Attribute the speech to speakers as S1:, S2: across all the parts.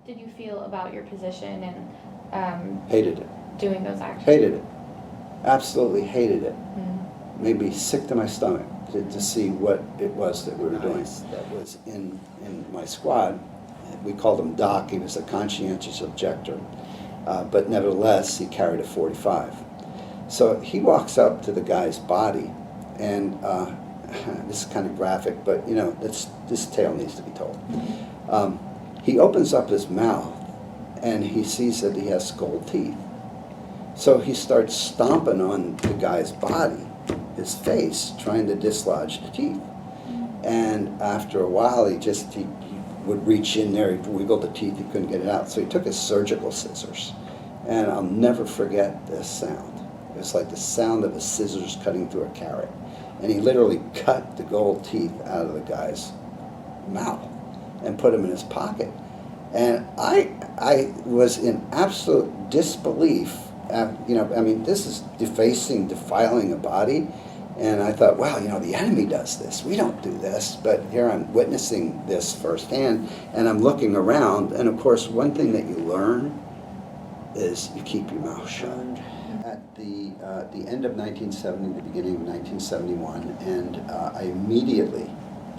S1: did you feel about your position and
S2: Hated it.
S1: doing those actions?
S2: Hated it. Absolutely hated it.
S1: Mm-hmm.
S2: Made me sick to my stomach to see what it was that we were doing. That was in my squad. We called him Doc. He was a conscientious objector. But nevertheless, he carried a .45. So he walks up to the guy's body, and this is kind of graphic, but you know, this tale needs to be told. He opens up his mouth, and he sees that he has gold teeth. So he starts stomping on the guy's body, his face, trying to dislodge the teeth. And after a while, he would reach in there, he'd wiggle the teeth, he couldn't get it out. So he took his surgical scissors, and I'll never forget this sound. It was like the sound of the scissors cutting through a carrot. And he literally cut the gold teeth out of the guy's mouth and put them in his pocket. And I was in absolute disbelief. You know, I mean, this is defacing, defiling a body. And I thought, wow, you know, the enemy does this. We don't do this. But here I'm witnessing this firsthand, and I'm looking around. And of course, one thing that you learn is you keep your mouth shut. At the end of 1970, the beginning of 1971, and I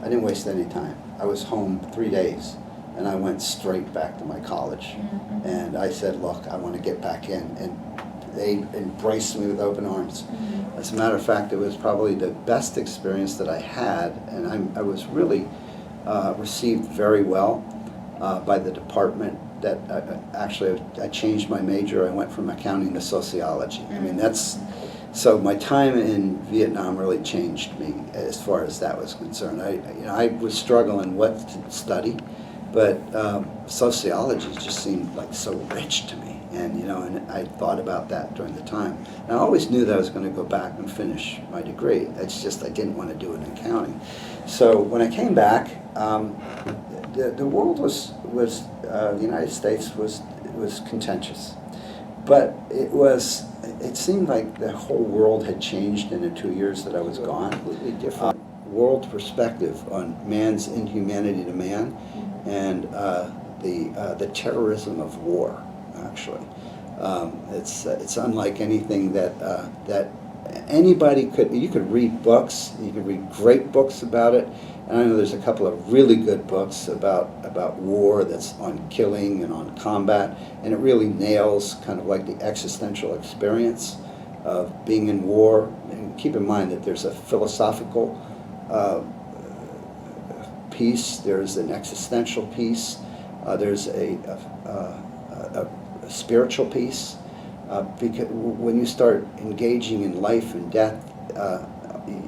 S2: didn't waste any time. I was home 3 days, and I went straight back to my college.
S1: Mm-hmm.
S2: And I said, look, I want to get back in. And they embraced me with open arms.
S1: Mm-hmm.
S2: As a matter of fact, it was probably the best experience that I had, and I was really received very well by the department. That actually, I changed my major. I went from accounting to sociology. I mean, so my time in Vietnam really changed me as far as that was concerned. I was struggling what to study, but sociology just seemed like so rich to me. And I thought about that during the time. And I always knew that I was going to go back and finish my degree. It's just I didn't want to do it in accounting. So when I came back, the world the United States was contentious, but it seemed like the whole world had changed in the 2 years that I was gone. Completely different world perspective on man's inhumanity to man, and the terrorism of war. Actually, it's unlike anything that anybody could. You could read books. You could read great books about it. And I know there's a couple of really good books about war that's on killing and on combat, and it really nails kind of like the existential experience of being in war. And keep in mind that there's a philosophical piece, there's an existential piece, there's a spiritual piece. Because when you start engaging in life and death,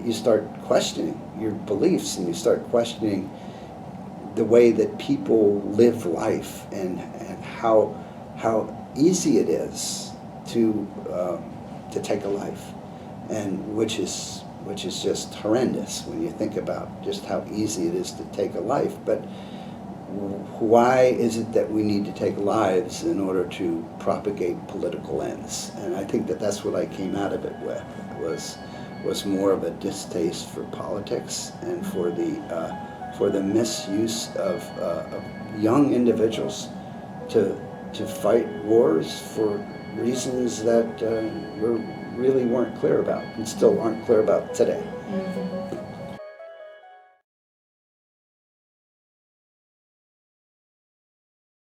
S2: you start questioning your beliefs, and you start questioning the way that people live life, and how easy it is to take a life, and which is just horrendous when you think about just how easy it is to take a life. But why is it that we need to take lives in order to propagate political ends? And I think that that's what I came out of it with, was more of a distaste for politics and for the misuse of young individuals to fight wars for reasons that we really weren't clear about, and still aren't clear about today.
S1: Mm-hmm.